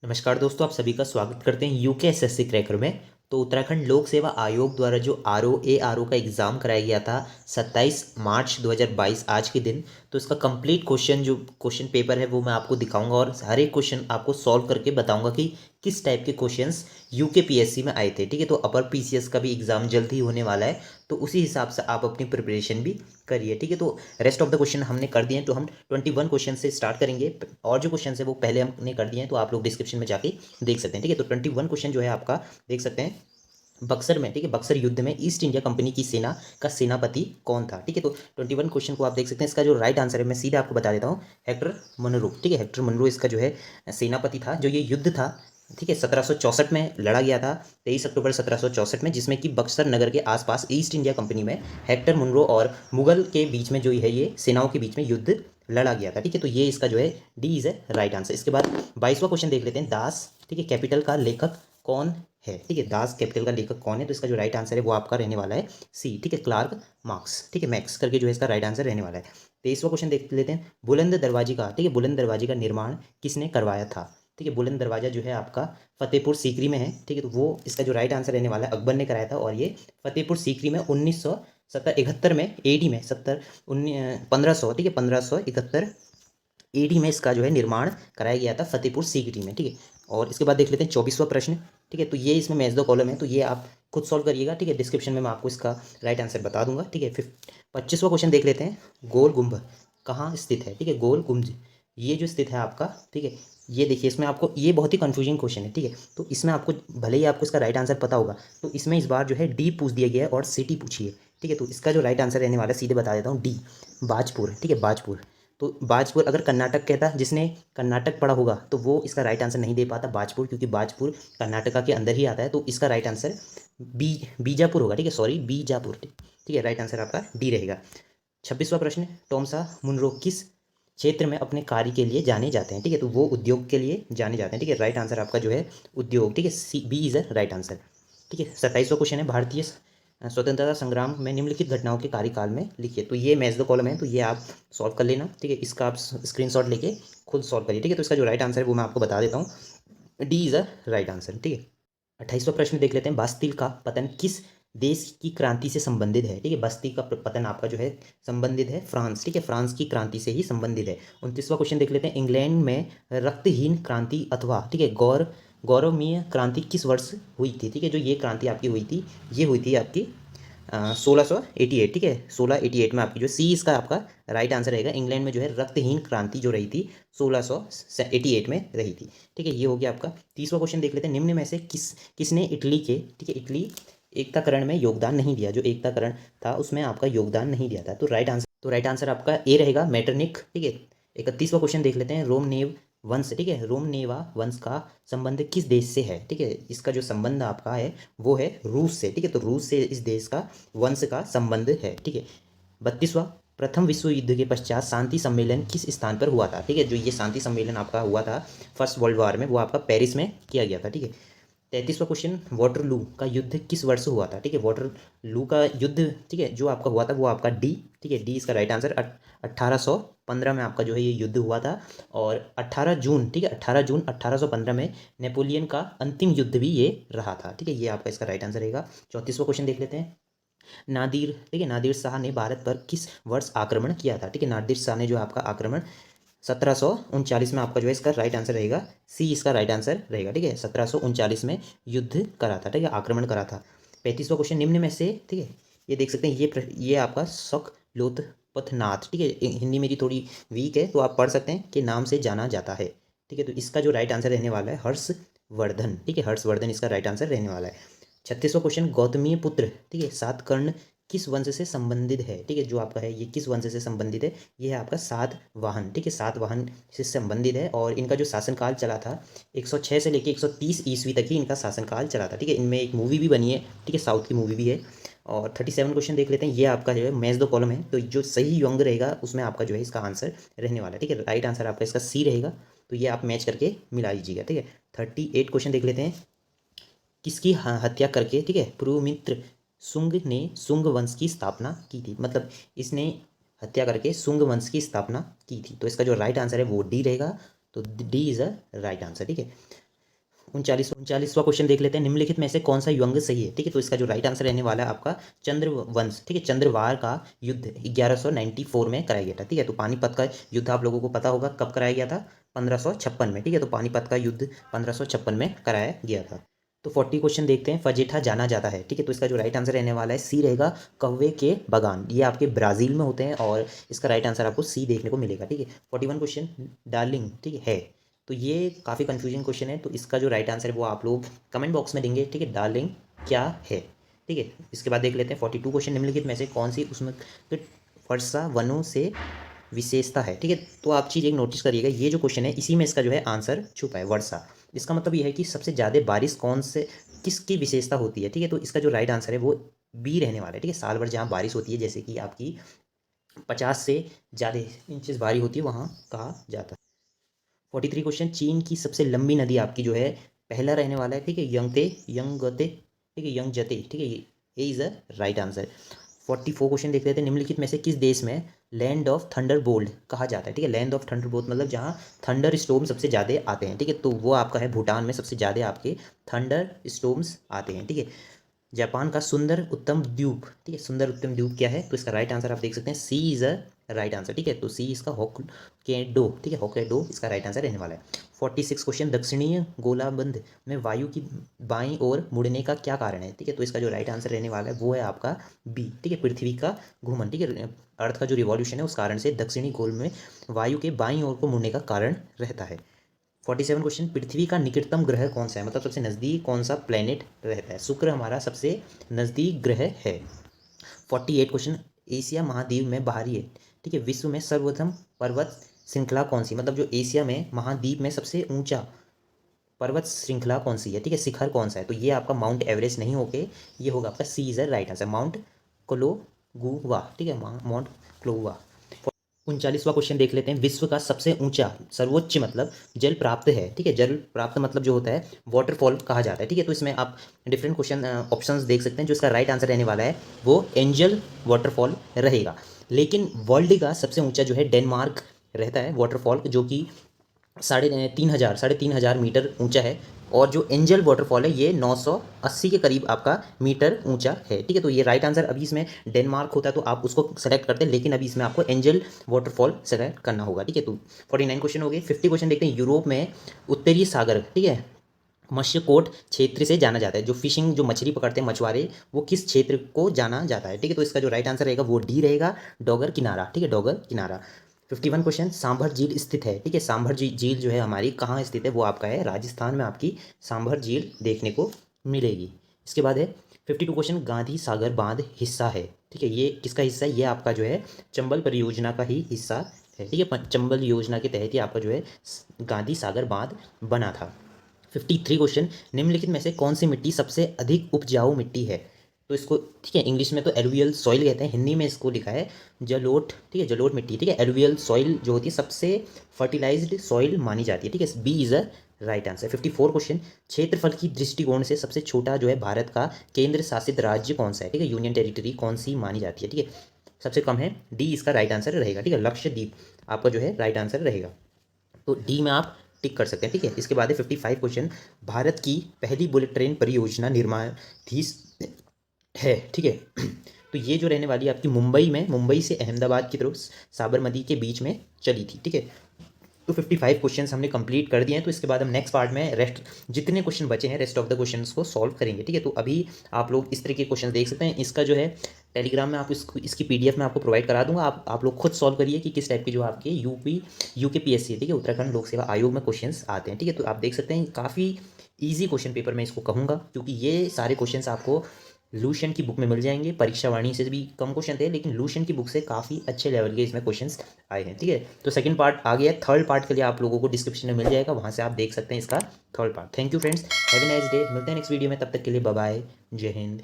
नमस्कार दोस्तों, आप सभी का स्वागत करते हैं यूके एसएससी क्रैकर में। तो उत्तराखंड लोक सेवा आयोग द्वारा जो आरओ का एग्ज़ाम कराया गया था 27 मार्च 2022 आज के दिन। तो इसका कंप्लीट क्वेश्चन पेपर है वो मैं आपको दिखाऊंगा और हर एक क्वेश्चन आपको सॉल्व करके बताऊंगा कि किस टाइप के क्वेश्चंस यूके पीएससी में आए थे। ठीक है, तो अपर पीसीएस का भी एग्ज़ाम जल्द ही होने वाला है, तो उसी हिसाब से आप अपनी प्रिपरेशन भी करिए। ठीक है, तो रेस्ट ऑफ द क्वेश्चन हमने कर दिए हैं, तो हम 21 क्वेश्चन से स्टार्ट करेंगे और जो क्वेश्चन है वो पहले हमने कर दिए हैं, तो आप लोग डिस्क्रिप्शन में जाके देख सकते हैं। ठीक है, तो 21 क्वेश्चन जो है आपका देख सकते हैं बक्सर में। ठीक है, बक्सर युद्ध में ईस्ट इंडिया कंपनी की सेना का सेनापति कौन था। ठीक है, तो 21 क्वेश्चन को आप देख सकते हैं। इसका जो राइट आंसर है मैं सीधे आपको बता देता हूँ, हेक्टर मनरो। ठीक है, हेक्टर मनरो इसका जो है सेनापति था। जो ये युद्ध था, ठीक है, 1764 में लड़ा गया था, 23 अक्टूबर 1764 में, जिसमें कि बक्सर नगर के आसपास ईस्ट इंडिया कंपनी में हेक्टर मुनरो और मुगल के बीच में जो है ये सेनाओं के बीच में युद्ध लड़ा गया था। ठीक है, तो ये इसका जो है D is a right answer. इसके बाद 22वां क्वेश्चन देख लेते हैं, दास, ठीक है, कैपिटल का लेखक कौन है। ठीक है, दास कैपिटल का लेखक कौन है, तो इसका जो राइट आंसर है वो आपका रहने वाला है सी। ठीक है, क्लार्क मार्क्स। ठीक है, मैक्स करके जो है इसका राइट आंसर रहने वाला है। 23वां क्वेश्चन देख लेते हैं, बुलंद दरवाजे का, ठीक है, बुलंद दरवाजे का निर्माण किसने करवाया था। ठीक है, बुलंद दरवाजा जो है आपका फतेहपुर सीकरी में है। ठीक है, तो वो इसका जो राइट आंसर रहने वाला है अकबर ने कराया था, और ये फतेहपुर सीकरी में 1971 में एडी में 1500, ठीक है, 1571 एडी में इसका जो है निर्माण कराया गया था फतेहपुर सीकरी में। ठीक है, और इसके बाद देख लेते हैं 24वां प्रश्न। ठीक है, तो ये इसमें मैच द कॉलम है, तो ये आप खुद सॉल्व करिएगा। ठीक है, डिस्क्रिप्शन में मैं आपको इसका राइट आंसर बता दूंगा। ठीक है, फिर 25वां क्वेश्चन देख लेते हैं, गोल गुम्ब कहाँ स्थित है। ठीक है, गोल गुम्ब ये जो स्थित है आपका, ठीक है, ये देखिए इसमें आपको ये बहुत ही कंफ्यूजिंग क्वेश्चन है। ठीक है, तो इसमें आपको भले ही आपको इसका राइट आंसर पता होगा, तो इसमें इस बार जो है डी पूछ दिया गया है और सिटी पूछी है। ठीक है, तो इसका जो राइट आंसर रहने वाला है सीधे बता देता हूँ, डी बाजपुर। ठीक है, बाजपुर। तो बाजपुर अगर कर्नाटक कहता, जिसने कर्नाटक पढ़ा होगा तो वो इसका राइट आंसर नहीं दे पाता बाजपुर, क्योंकि बाजपुर कर्नाटका के अंदर ही आता है। तो इसका राइट आंसर बीजापुर होगा। ठीक है, सॉरी, बीजापुर। ठीक है, राइट आंसर आपका डी रहेगा। 26वां प्रश्न, टॉमसा मुनरो किस क्षेत्र में अपने कार्य के लिए जाने जाते हैं। ठीक है, तो वो उद्योग के लिए जाने जाते हैं। ठीक है, राइट आंसर आपका जो है उद्योग। ठीक है, see B is a right answer. ठीक है, 27वां क्वेश्चन है, भारतीय स्वतंत्रता संग्राम में निम्नलिखित घटनाओं के कार्यकाल में लिखिए। तो ये मैच द कॉलम है, तो ये आप सॉल्व कर लेना। ठीक है, इसका आप स्क्रीनशॉट लेके खुद सॉल्व करिए। ठीक है, तो इसका जो राइट आंसर है वो मैं आपको बता देता हूँ, D is a right answer. ठीक है, 28वां प्रश्न देख लेते हैं, बास्तिल का पतन किस देश की क्रांति से संबंधित है। ठीक है, बस्ती का पतन आपका जो है संबंधित है फ्रांस। ठीक है, फ्रांस की क्रांति से ही संबंधित है। 29वां क्वेश्चन देख लेते हैं, इंग्लैंड में रक्तहीन क्रांति अथवा, ठीक है, गौरवमीय क्रांति किस वर्ष हुई थी। ठीक है, जो ये क्रांति आपकी हुई थी, ये हुई थी आपकी 1688। ठीक है, 1688 में आपकी जो सी इसका आपका राइट आंसर रहेगा। इंग्लैंड में जो है रक्तहीन क्रांति जो रही थी 1688 में रही थी। ठीक है, ये हो गया आपका। 30वां क्वेश्चन देख लेते हैं, निम्न में से किसने इटली के, ठीक है, इटली एकताकरण में योगदान नहीं दिया। जो एकताकरण था उसमें आपका योगदान नहीं दिया था। तो राइट आंसर आपका ए रहेगा, मेटरनिक। ठीक है, 31वां क्वेश्चन देख लेते हैं, रोमनेव वंश, ठीक है, रोमनेवा वंश का संबंध किस देश से है। ठीक है, इसका जो संबंध आपका है वो है रूस से। ठीक है, तो रूस से इस देश का वंश का संबंध है। ठीक है, 32वां, प्रथम विश्व युद्ध के पश्चात शांति सम्मेलन किस स्थान पर हुआ था। ठीक है, जो ये शांति सम्मेलन आपका हुआ था फर्स्ट वर्ल्ड वॉर में, वो आपका पेरिस में किया गया था। ठीक है, 33वां क्वेश्चन, वाटरलू का युद्ध किस वर्ष हुआ था। ठीक है, वाटरलू का युद्ध, ठीक है, जो आपका हुआ था वो आपका डी, ठीक है, डी इसका राइट आंसर। 1815 में आपका जो है ये युद्ध हुआ था, और 18 जून, ठीक है, 18 जून 1815 में नेपोलियन का अंतिम युद्ध भी ये रहा था। ठीक है, ये आपका इसका राइट आंसर रहेगा। 34वां क्वेश्चन देख लेते हैं, नादिर, ठीक है, नादिर शाह ने भारत पर किस वर्ष आक्रमण किया था। ठीक है, नादिर शाह ने जो आपका आक्रमण 1739 में, आपका जो है इसका राइट आंसर रहेगा सी, इसका राइट आंसर रहेगा। ठीक है, 1739 में युद्ध करा था, ठीक है, आक्रमण करा था। 35वां क्वेश्चन, निम्न में से, ठीक है, ये देख सकते हैं, ये आपका शक लोथपथनाथ, ठीक है, हिंदी मेरी थोड़ी वीक है तो आप पढ़ सकते हैं, कि नाम से जाना जाता है। ठीक है, तो इसका जो राइट आंसर रहने वाला है हर्षवर्धन। ठीक है, हर्षवर्धन इसका राइट आंसर रहने वाला है। 36वां क्वेश्चन, गौतमीय पुत्र, ठीक है, सातकर्ण किस वंश से संबंधित है। ठीक है, जो आपका है ये किस वंश से संबंधित है, ये है आपका सातवाहन। ठीक है, सातवाहन से संबंधित है, और इनका जो शासनकाल चला था 106 से लेकर 130 ईस्वी तक ही इनका शासनकाल चला था। ठीक है, इनमें एक मूवी भी बनी है, ठीक है, साउथ की मूवी भी है। और 37 क्वेश्चन देख लेते हैं, ये आपका जो है मैच द कॉलम है, तो जो सही अंग रहेगा उसमें आपका जो है इसका आंसर रहने वाला है। ठीक है, राइट आंसर आपका इसका सी रहेगा, तो ये आप मैच करके मिला लीजिएगा। ठीक है, 38 क्वेश्चन देख लेते हैं, किसकी हत्या करके, ठीक है, पुरुमित्र सुंग ने सुंग वंश की स्थापना की थी। मतलब इसने हत्या करके सुंग वंश की स्थापना की थी, तो इसका जो राइट आंसर है वो डी रहेगा, तो D is a right answer. ठीक है, 39वां क्वेश्चन देख लेते हैं। निम्नलिखित में से कौन सा युग्म सही है? ठीक है, तो इसका जो राइट आंसर रहने वाला है आपका चंद्रवंश। ठीक है, चंद्रवार का युद्ध 1194 में कराया गया था। ठीक है, तो पानीपत का युद्ध आप लोगों को पता होगा कब कराया गया था? 1556 में। ठीक है, तो पानीपत का युद्ध 1556 में कराया गया था। तो 40 क्वेश्चन देखते हैं। फजेठा जाना जाता है। ठीक है, तो इसका जो राइट आंसर रहने वाला है सी रहेगा, कौवे के बागान। ये आपके ब्राज़ील में होते हैं और इसका राइट आंसर आपको सी देखने को मिलेगा। ठीक है, 41 क्वेश्चन डार्लिंग ठीक है, तो ये काफ़ी कंफ्यूजिंग क्वेश्चन है, तो इसका जो राइट आंसर है वो आप लोग कमेंट बॉक्स में देंगे। ठीक है, डार्लिंग क्या है? ठीक है, इसके बाद देख लेते हैं 42 क्वेश्चन। निम्नलिखित में से कौन सी उसमें वर्षा वनों से विशेषता है? ठीक है, तो आप चीज़ एक नोटिस करिएगा, ये जो क्वेश्चन है इसी में इसका जो है आंसर छुपा है, वर्षा। इसका मतलब ये है कि सबसे ज़्यादा बारिश कौन से किसकी विशेषता होती है? ठीक है, तो इसका जो राइट आंसर है वो बी रहने वाला है। ठीक है, साल भर जहाँ बारिश होती है, जैसे कि आपकी 50 से ज़्यादा इंचेस बारिश होती है, वहाँ कहा जाता है। 43 क्वेश्चन। चीन की सबसे लंबी नदी आपकी जो है पहला रहने वाला है। ठीक है, यंगते। ठीक है, यंगजते। ठीक है, ये is a right answer. 44 question देख लेते हैं। निम्नलिखित में से किस देश में लैंड ऑफ थंडर बोल्ट कहा जाता है? ठीक है, लैंड ऑफ थंडर बोल्ट मतलब जहाँ थंडर स्टोर्म सबसे ज़्यादा आते हैं। ठीक है, तो वो आपका है भूटान में सबसे ज़्यादा आपके थंडर स्टोर्म्स आते हैं। ठीक है, जापान का सुंदर उत्तम द्वीप। ठीक है, सुंदर उत्तम द्वीप क्या है? तो इसका राइट आंसर आप देख सकते हैं, सी इज़ अ राइट आंसर। ठीक है, तो सी इसका होक्काइडो। ठीक है, होक्काइडो इसका राइट आंसर रहने वाला है। 46 क्वेश्चन। दक्षिणीय गोलाबंद में वायु की बाईं ओर मुड़ने का क्या कारण है? ठीक है, तो इसका जो राइट आंसर रहने वाला है वो है आपका बी। ठीक है, पृथ्वी का घूमन। ठीक है, अर्थ का जो रिवॉल्यूशन है उस कारण से दक्षिणी गोल में वायु के बाईं ओर को मुड़ने का कारण रहता है। 47 क्वेश्चन। पृथ्वी का निकटतम ग्रह कौन सा है? मतलब सबसे नज़दीक कौन सा प्लेनेट रहता है? शुक्र हमारा सबसे नज़दीक ग्रह है। 48 क्वेश्चन। एशिया महाद्वीप में बाहरी है। ठीक है, विश्व में सर्वप्रथम पर्वत श्रृंखला कौन सी? मतलब जो एशिया में महाद्वीप में सबसे ऊंचा पर्वत श्रृंखला कौन सी है? ठीक है, शिखर कौन सा है? तो ये आपका माउंट एवरेस्ट नहीं होके ये होगा आपका सी इज राइट आंसर, माउंट क्लोगुवा। ठीक है, माउंट क्लोगुवा। 39वां क्वेश्चन देख लेते हैं। विश्व का सबसे ऊंचा सर्वोच्च मतलब जल प्राप्त है। ठीक है, जल प्राप्त मतलब जो होता है वाटरफॉल कहा जाता है। ठीक है, तो इसमें आप डिफरेंट क्वेश्चन ऑप्शंस देख सकते हैं। जो इसका राइट आंसर रहने वाला है वो एंजल वाटरफॉल रहेगा। लेकिन वर्ल्ड का सबसे ऊंचा जो है डेनमार्क रहता है वाटरफॉल, जो कि 3,500 मीटर ऊंचा है। और जो एंजल वाटरफॉल है ये 980 के करीब आपका मीटर ऊंचा है। ठीक है, तो ये राइट आंसर। अभी इसमें डेनमार्क होता तो आप उसको सेलेक्ट करते, लेकिन अभी इसमें आपको एंजल वाटरफॉल सेलेक्ट करना होगा। ठीक है, तो 49 क्वेश्चन हो गए। 50 क्वेश्चन देखते हैं। यूरोप में उत्तरी सागर ठीक है मत्स्यकोट क्षेत्र से जाना जाता है। जो फिशिंग जो मछली पकड़ते हैं मछुआरे, वो किस क्षेत्र को जाना जाता है? ठीक है, तो इसका जो राइट आंसर रहेगा वो डी रहेगा, डोगर किनारा। ठीक है, डोगर किनारा। 51 क्वेश्चन। सांभर झील स्थित है। ठीक है, सांभर झील जो है हमारी कहाँ स्थित है? वो आपका है राजस्थान में, आपकी सांभर झील देखने को मिलेगी। इसके बाद है 52 क्वेश्चन। गांधी सागर बांध हिस्सा है। ठीक है, ये किसका हिस्सा है? ये आपका जो है चंबल परियोजना का ही हिस्सा है। ठीक है, चंबल योजना के तहत ही आपका जो है गांधी सागर बांध बना था। 53 क्वेश्चन। निम्नलिखित में से कौन सी मिट्टी सबसे अधिक उपजाऊ मिट्टी है? तो इसको ठीक है इंग्लिश में तो एलुवियल सॉइल कहते हैं, हिंदी में इसको लिखा है जलोढ़। ठीक है, जलोढ़ मिट्टी। ठीक है, एलुवियल सॉइल जो होती है सबसे फर्टिलाइज्ड सॉइल मानी जाती है। ठीक है, B is a right answer. 54 question. क्षेत्रफल की दृष्टिकोण से सबसे छोटा जो है भारत का केंद्र शासित राज्य कौन सा है? ठीक है, यूनियन टेरिटरी कौन सी मानी जाती है? ठीक है, सबसे कम है, डी इसका राइट आंसर रहेगा। ठीक है, लक्षद्वीप आपका जो है राइट आंसर रहेगा, तो डी में आप टिक कर सकते हैं। ठीक है, इसके बाद है 55 क्वेश्चन। भारत की पहली बुलेट ट्रेन परियोजना निर्माणाधीश है। ठीक है, तो ये जो रहने वाली है आपकी मुंबई में, मुंबई से अहमदाबाद की तरफ साबरमती के बीच में चली थी। ठीक है, तो 55 क्वेश्चंस हमने कंप्लीट कर दिए हैं। तो इसके बाद हम नेक्स्ट पार्ट में रेस्ट जितने क्वेश्चन बचे हैं रेस्ट ऑफ द क्वेश्चंस को सॉल्व करेंगे। ठीक है, तो अभी आप लोग इस तरह के क्वेश्चन देख सकते हैं। इसका जो है टेलीग्राम में आप इसकी पीडीएफ में आपको प्रोवाइड करा दूंगा। आप लोग खुद सॉल्व करिए कि किस टाइप के जो आपके यूकेपीएससी ठीक है उत्तराखंड लोक सेवा आयोग में क्वेश्चंस आते हैं। ठीक है, तो आप देख सकते हैं काफ़ी ईजी क्वेश्चन पेपर मैं इसको कहूँगा, क्योंकि ये सारे क्वेश्चंस आपको लूशन की बुक में मिल जाएंगे। परीक्षा वाणी से भी कम क्वेश्चन थे, लेकिन लूशन की बुक से काफ़ी अच्छे लेवल के इसमें क्वेश्चंस आए हैं। ठीक है, तो सेकंड पार्ट आ गया। थर्ड पार्ट के लिए आप लोगों को डिस्क्रिप्शन में मिल जाएगा, वहाँ से आप देख सकते हैं इसका third part. Thank you friends, have a nice day. मिलते हैं नेक्स्ट वीडियो में, तब तक के लिए बाय बाय, जय हिंद।